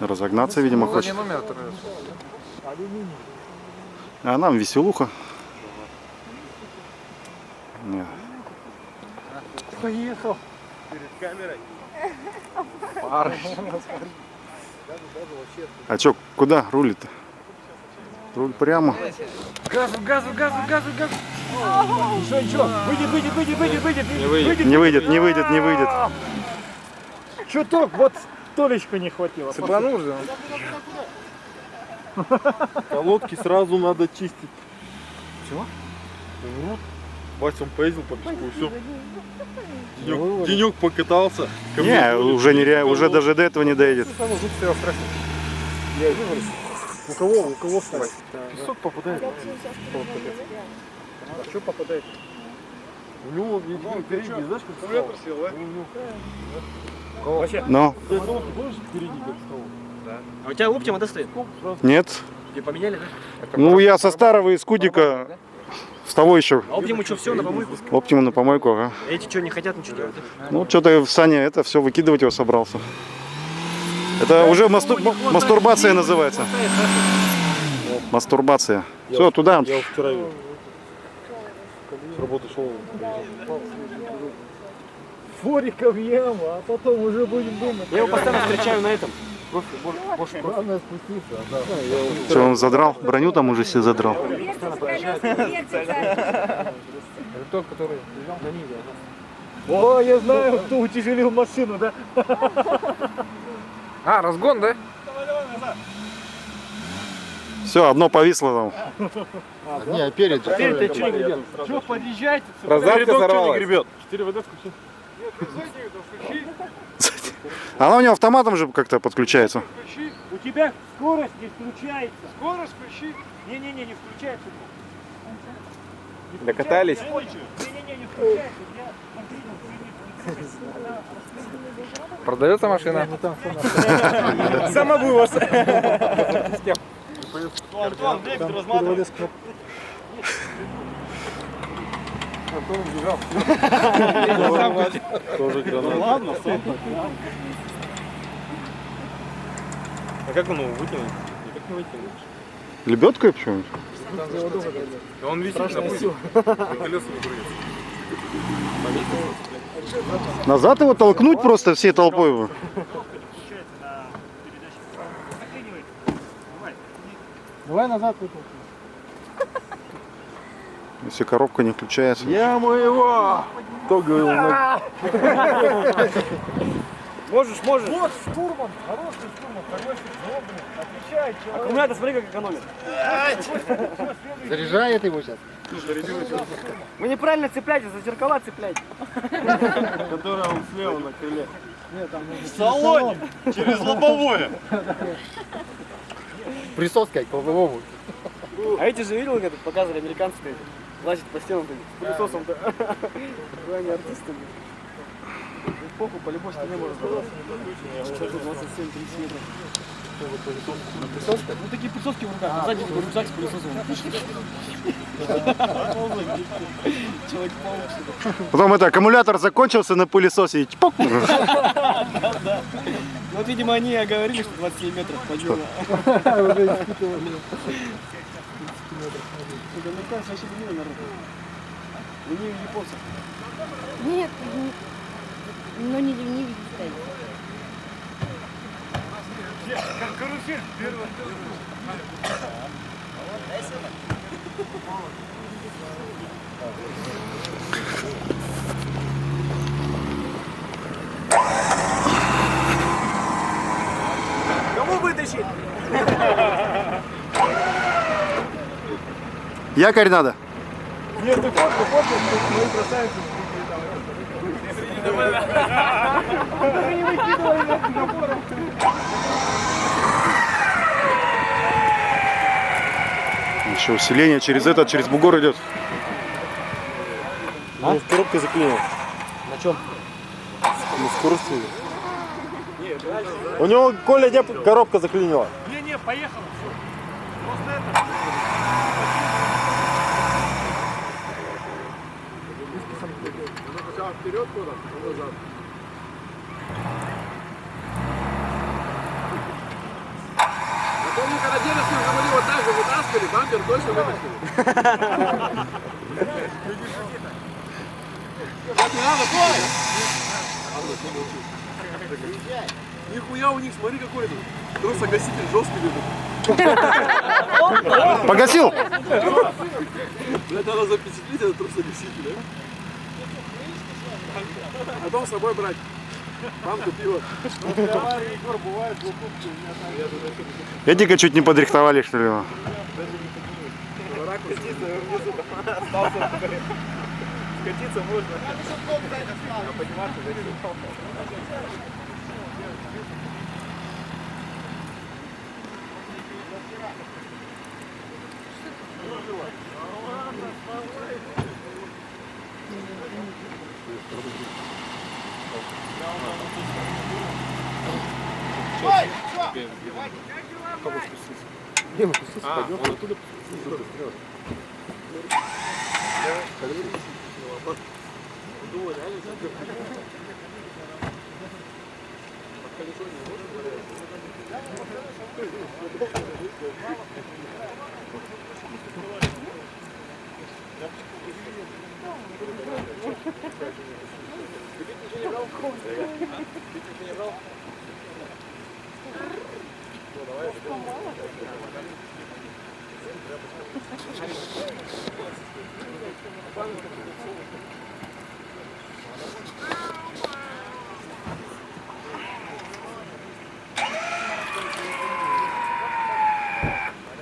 Разогнаться, видимо, хочет. А нам веселуха. Нет. Поехал. Перед камерой. А чё, куда рулит-то? Руль прямо. Газу. Ничего. Выйдет. Не выйдет. Чуток, вот столечко не хватило. Цепанул же. Колодки сразу надо чистить. Чего? Вася, он поездил по песку, все. Денек покатался. Не, уже нереально, уже даже до этого не доедет. У кого встать? Песок попадает. А что попадает? У него впереди, знаешь, как ветер сел, да? Вообще? Но Впереди как стало. А у тебя Оптима стоит? нет. Тебе поменяли, да? Ну я со старого из Кудика, с того еще. А Оптиму что, все на помойку? Оптиму на помойку, ага. Эти что, не хотят ничего делать? Ну что-то Саня это все выкидывать его собрался. Это уже мастурбация называется. Мастурбация. Все, туда. Я вчера с работы шел. Фориков яму, а потом уже будем думать. Я его постоянно встречаю на этом. Главное спуститься. Да. Что, он задрал? Броню там уже себе задрал. Это тот, который лежал на ниве. О, я знаю, кто утяжелил машину, да? А, разгон, да? Все, одно повисло там. Не, перед. Теперь-то что не гребет? Что, подъезжайте? Раздатка сорвалась. гребет. 4 ВД включи. Она у него автоматом же как-то подключается. У тебя скорость не включается. Скорость включи. Не-не-не, не включается. Докатались? Не-не-не, не включается. Продается машина? Самовывоз. Антон, двигатель разматывай. Тоже гранат. Ладно, А как он его вытянул? Никак не вытянуть. Лебедкой почему-нибудь? Он висит на пути. Колеса не прыгает. Назад его толкнуть просто всей толпой его. Давай назад вытолкни. Если коробка не включается. Я моего! Кто говорил? Можешь. Вот штурман, хороший штурман, хороший добрый, отвечает человек. Аккумулятор, смотри, как экономит. Заряжает его сейчас. Вы неправильно цепляете, за зеркала цепляйте. Которая он слева на крыле. В салоне, Через лобовое. Присоска к лобовому. А эти же видел, как показывали американцы, лазят по стенам с пылесосом-то. Вы они артисты. Похуй, по любой стене можно забраться. 27-30 метров. Присоска? Ну такие пылесоски в руках, сзади такой рюкзак с пылесосом. Человек-паук. Потом это аккумулятор закончился на пылесосе и чпок. Вот, видимо, они оговорили, что 27 метров подъема. Уже испытывали. Американцы вообще не видно народ. Не японцев. Нет, но не видите стоит. Как карусель первый. Кому вытащить? Якорь надо. Нет, ты фотку, мои красавицы. Даже не выкидывай на напором. Еще усиление через через бугор идет. Он коробкой заклинил. На чем? На скорости. У него, Коля, где коробка заклинила? Не, поехал. Просто это. Вперед куда? Назад. Когда дедушку говорили, вот так же вытаскивали, бампер точно вытащили. Так не надо, стой! Нихуя у них, смотри какой тут. Трусогаситель жесткий лежит. Погасил? Блядь, надо запечатлеть этот трусогаситель, а? Потом с собой брать. Банку пива. Эдика чуть не подрихтовали, что ли? Его? Скатиться можно.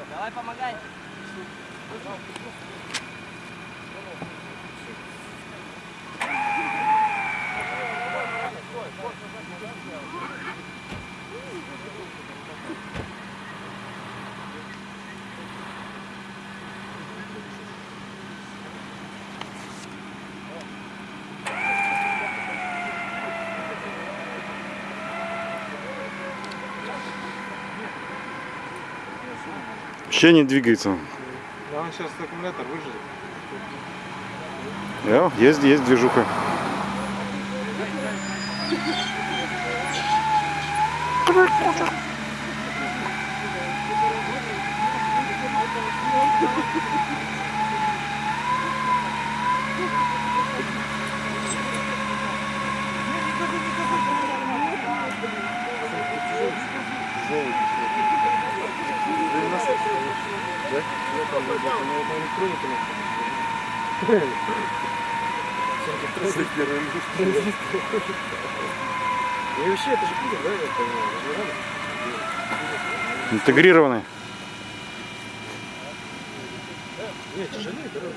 Давай помогай. Вообще не двигается. Да он сейчас аккумулятор выжжет. Есть движуха. И вообще, это же кузов, да? Интегрированный. Нет, тяжелее, дорога.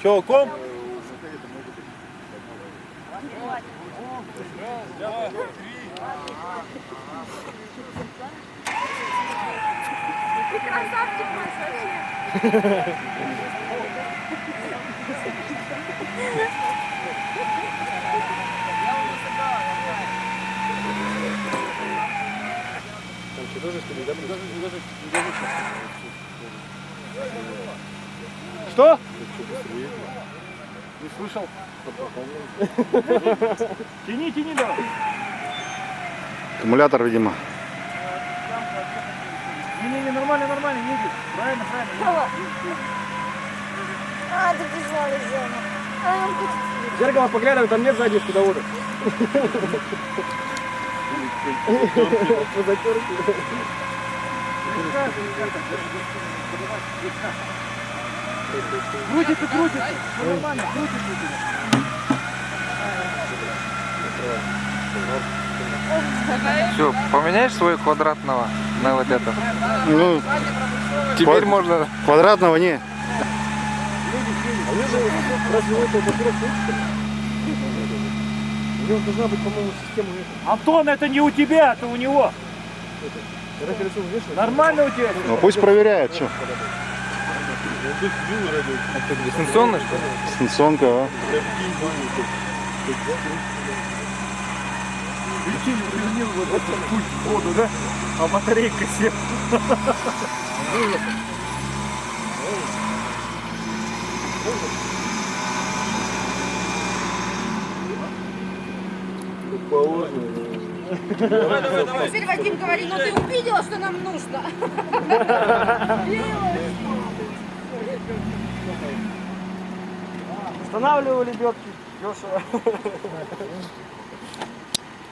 Че, ком? Ты красавчик вообще. Там что, тоже что ли, да? Что? Не слышал? Тяни, давай. Аккумулятор, видимо. Не, нормально, едет. Правильно. А, ты пришла, Зена. А, он хочет В зеркало поглядывай, там нет сзади скудовода. По затерке. Крутится. Все нормально, крутится. Все, поменяешь свой квадратного на вот это? Ну, Теперь можно. квадратного не. Разве это просто? У него должна быть, по-моему, система. Антон, это не у тебя, это у него. Нормально у тебя? Ну пусть проверяет, что. Дистанционно, что ли? Станционка, а? Вот этот путь в воду, да? А батарейка села. Положено. Теперь Вадим говорит, ну ты увидела, что нам нужно. Останавливали лебедки. Дешево.